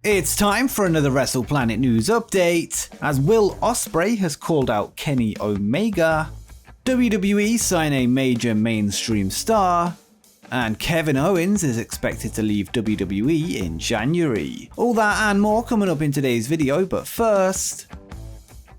It's time for another WrestlePlanet news update, as Will Ospreay has called out Kenny Omega, WWE sign a major mainstream star, and Kevin Owens is expected to leave WWE in January. All that and more coming up in today's video, but first,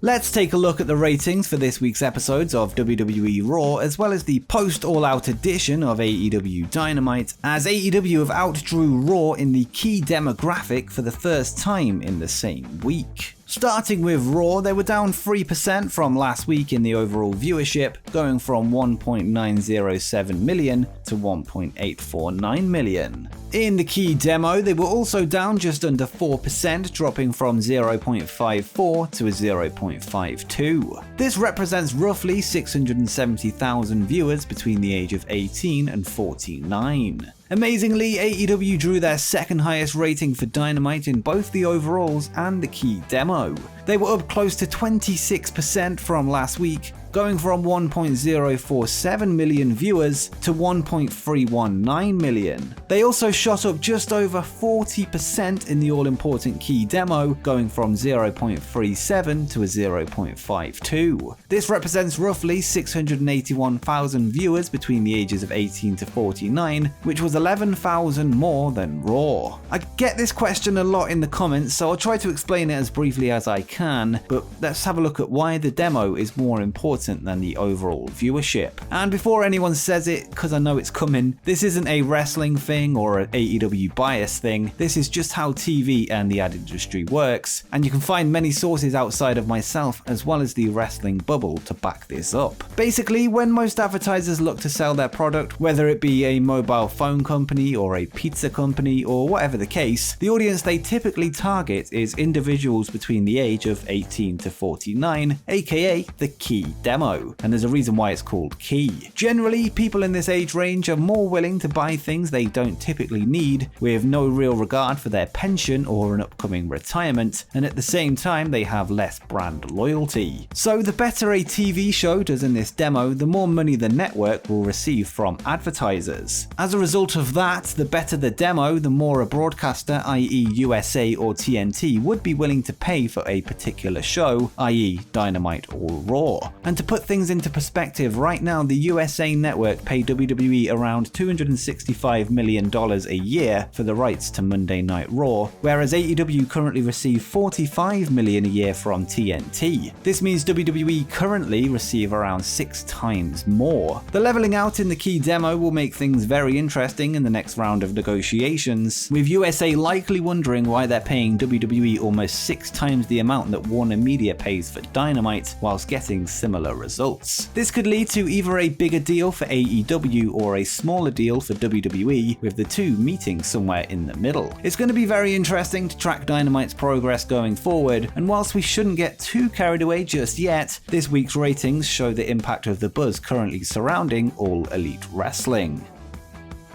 let's take a look at the ratings for this week's episodes of WWE RAW, as well as the post-All Out edition of AEW Dynamite, as AEW have outdrew RAW in the key demographic for the first time in the same week. Starting with Raw, they were down 3% from last week in the overall viewership, going from 1.907 million to 1.849 million. In the key demo, they were also down just under 4%, dropping from 0.54 to a 0.52. This represents roughly 670,000 viewers between the age of 18 and 49. Amazingly, AEW drew their second highest rating for Dynamite in both the overalls and the key demo. They were up close to 26% from last week, going from 1.047 million viewers to 1.319 million. They also shot up just over 40% in the all-important key demo, going from 0.37 to a 0.52. This represents roughly 681,000 viewers between the ages of 18 to 49, which was 11,000 more than Raw. I get this question a lot in the comments, so I'll try to explain it as briefly as I can, but let's have a look at why the demo is more important than the overall viewership. And before anyone says it, because I know it's coming, this isn't a wrestling thing or an AEW bias thing, this is just how TV and the ad industry works, and you can find many sources outside of myself as well as the wrestling bubble to back this up. Basically, when most advertisers look to sell their product, whether it be a mobile phone company or a pizza company or whatever the case, the audience they typically target is individuals between the age of 18 to 49, aka the key demo, and there's a reason why it's called key. Generally, people in this age range are more willing to buy things they don't typically need, with no real regard for their pension or an upcoming retirement, and at the same time they have less brand loyalty. So the better a TV show does in this demo, the more money the network will receive from advertisers. As a result of that, the better the demo, the more a broadcaster, i.e. USA or TNT, would be willing to pay for a particular show, i.e. Dynamite or Raw. And to put things into perspective, right now the USA network pay WWE around $265 million a year for the rights to Monday Night Raw, whereas AEW currently receive $45 million a year from TNT. This means WWE currently receive around 6 times more. The leveling out in the key demo will make things very interesting in the next round of negotiations, with USA likely wondering why they're paying WWE almost 6 times the amount that Warner Media pays for Dynamite, whilst getting similar results. This could lead to either a bigger deal for AEW or a smaller deal for WWE, with the two meeting somewhere in the middle. It's going to be very interesting to track Dynamite's progress going forward, and whilst we shouldn't get too carried away just yet, this week's ratings show the impact of the buzz currently surrounding All Elite Wrestling.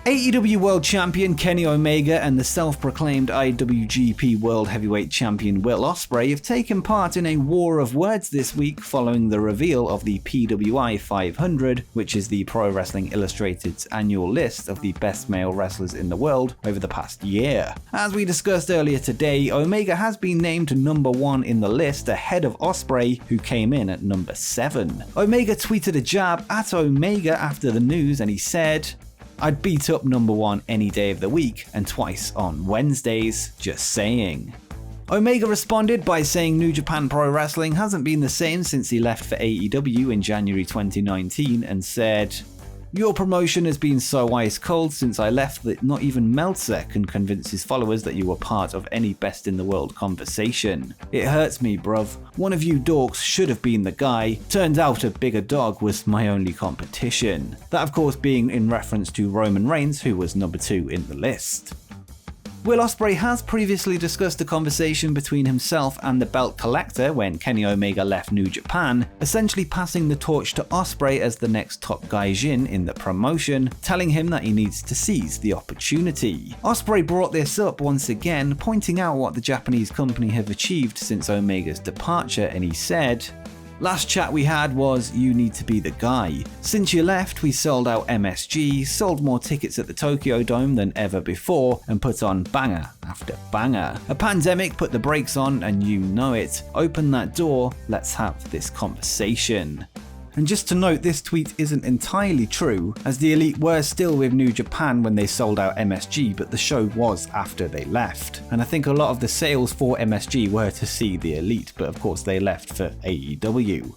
AEW World Champion Kenny Omega and the self-proclaimed IWGP World Heavyweight Champion Will Ospreay have taken part in a war of words this week following the reveal of the PWI 500, which is the Pro Wrestling Illustrated's annual list of the best male wrestlers in the world over the past year. As we discussed earlier today, Omega has been named number 1 in the list ahead of Ospreay, who came in at number 7. Omega tweeted a jab at Omega after the news, and he said, "I'd beat up number 1 any day of the week and twice on Wednesdays, just saying." Omega responded by saying New Japan Pro-Wrestling hasn't been the same since he left for AEW in January 2019, and said, "Your promotion has been so ice cold since I left that not even Meltzer can convince his followers that you were part of any best in the world conversation. It hurts me, bruv. One of you dorks should have been the guy. Turns out a bigger dog was my only competition." That of course being in reference to Roman Reigns, who was number 2 in the list. Will Ospreay has previously discussed the conversation between himself and the belt collector when Kenny Omega left New Japan, essentially passing the torch to Ospreay as the next top gaijin in the promotion, telling him that he needs to seize the opportunity. Ospreay brought this up once again, pointing out what the Japanese company have achieved since Omega's departure, and he said, Last chat we had was "You need to be the guy. Since you left, we sold out MSG, sold more tickets at the Tokyo Dome than ever before, and put on banger after banger. A pandemic put the brakes on and you know it. Open that door, let's have this conversation." And just to note, this tweet isn't entirely true, as the Elite were still with New Japan when they sold out MSG, but the show was after they left. And I think a lot of the sales for MSG were to see the Elite, but of course they left for AEW.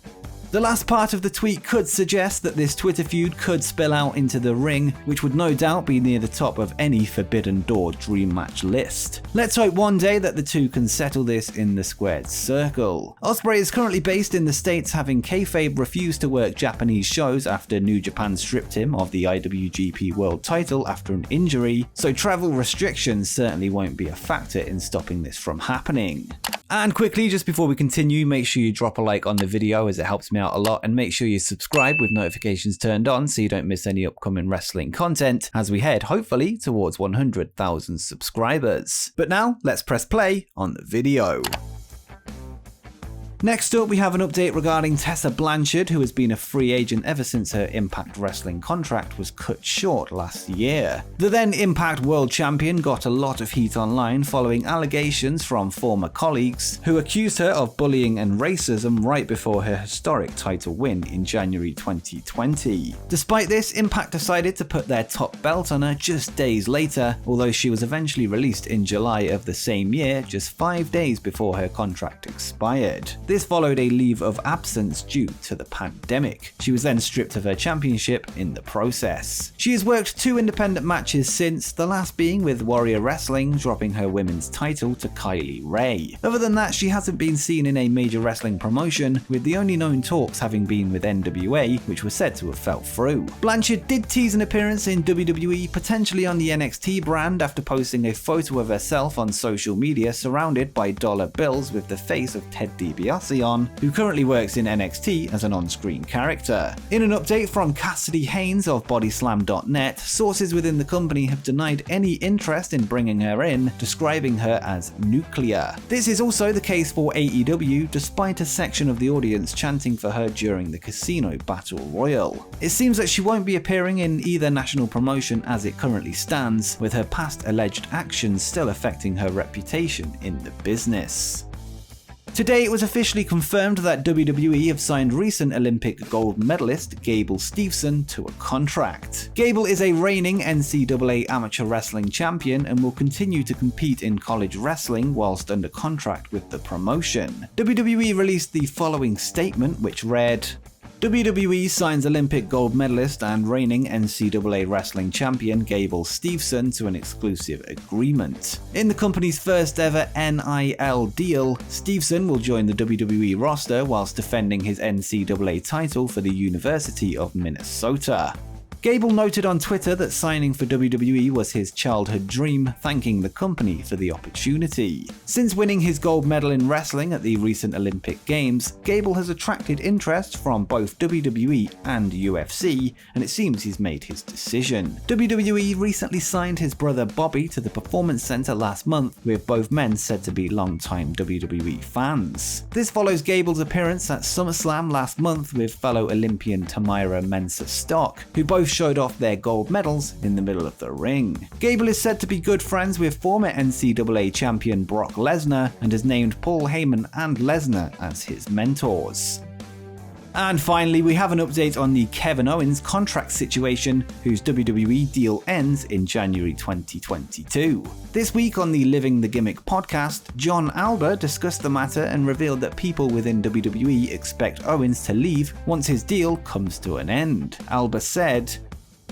The last part of the tweet could suggest that this Twitter feud could spill out into the ring, which would no doubt be near the top of any Forbidden Door dream match list. Let's hope one day that the two can settle this in the squared circle. Ospreay is currently based in the States, having kayfabe refused to work Japanese shows after New Japan stripped him of the IWGP World title after an injury, so travel restrictions certainly won't be a factor in stopping this from happening. And quickly, just before we continue, make sure you drop a like on the video as it helps me out a lot, and make sure you subscribe with notifications turned on so you don't miss any upcoming wrestling content as we head, hopefully, towards 100,000 subscribers. But now, let's press play on the video. Next up, we have an update regarding Tessa Blanchard, who has been a free agent ever since her Impact Wrestling contract was cut short last year. The then Impact World Champion got a lot of heat online following allegations from former colleagues who accused her of bullying and racism right before her historic title win in January 2020. Despite this, Impact decided to put their top belt on her just days later, although she was eventually released in July of the same year, just 5 days before her contract expired. This followed a leave of absence due to the pandemic. She was then stripped of her championship in the process. She has worked 2 independent matches since, the last being with Warrior Wrestling, dropping her women's title to Kylie Ray. Other than that, she hasn't been seen in a major wrestling promotion, with the only known talks having been with NWA, which were said to have fell through. Blanchard did tease an appearance in WWE, potentially on the NXT brand, after posting a photo of herself on social media surrounded by dollar bills with the face of Ted DiBiase on, who currently works in NXT as an on-screen character. In an update from Cassidy Haynes of Bodyslam.net, sources within the company have denied any interest in bringing her in, describing her as nuclear. This is also the case for AEW, despite a section of the audience chanting for her during the Casino Battle Royal. It seems that she won't be appearing in either national promotion as it currently stands, with her past alleged actions still affecting her reputation in the business. Today, it was officially confirmed that WWE have signed recent Olympic gold medalist Gable Steveson to a contract. Gable is a reigning NCAA amateur wrestling champion and will continue to compete in college wrestling whilst under contract with the promotion. WWE released the following statement, which read, WWE signs Olympic gold medalist and reigning NCAA wrestling champion Gable Steveson to an exclusive agreement. In the company's first ever NIL deal, Steveson will join the WWE roster whilst defending his NCAA title for the University of Minnesota. Gable noted on Twitter that signing for WWE was his childhood dream, thanking the company for the opportunity. Since winning his gold medal in wrestling at the recent Olympic Games, Gable has attracted interest from both WWE and UFC, and it seems he's made his decision. WWE recently signed his brother Bobby to the Performance Center last month, with both men said to be longtime WWE fans. This follows Gable's appearance at SummerSlam last month with fellow Olympian Tamyra Mensah-Stock, who both showed off their gold medals in the middle of the ring. Gable is said to be good friends with former NCAA champion Brock Lesnar and has named Paul Heyman and Lesnar as his mentors. And finally, we have an update on the Kevin Owens contract situation, whose WWE deal ends in January 2022. This week on the Living the Gimmick podcast, John Alba discussed the matter and revealed that people within WWE expect Owens to leave once his deal comes to an end. Alba said,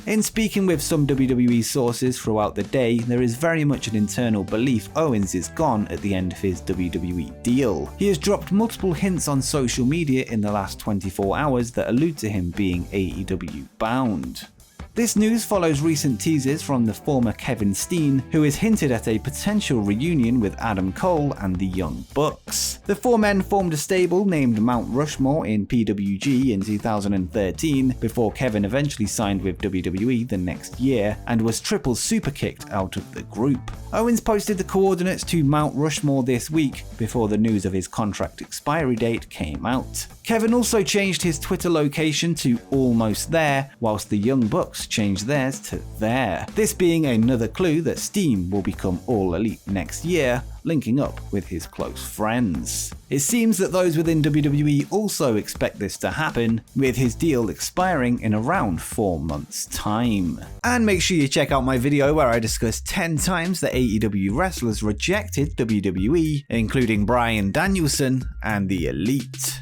"In speaking with some WWE sources throughout the day, there is very much an internal belief Owens is gone at the end of his WWE deal. He has dropped multiple hints on social media in the last 24 hours that allude to him being AEW bound." This news follows recent teases from the former Kevin Steen, who has hinted at a potential reunion with Adam Cole and the Young Bucks. The four men formed a stable named Mount Rushmore in PWG in 2013, before Kevin eventually signed with WWE the next year and was triple super kicked out of the group. Owens posted the coordinates to Mount Rushmore this week before the news of his contract expiry date came out. Kevin also changed his Twitter location to Almost There, whilst the Young Bucks changed theirs to There. This being another clue that Steam will become All Elite next year, linking up with his close friends. It seems that those within WWE also expect this to happen, with his deal expiring in around 4 months' time. And make sure you check out my video where I discuss 10 times that AEW wrestlers rejected WWE, including Bryan Danielson and the Elite.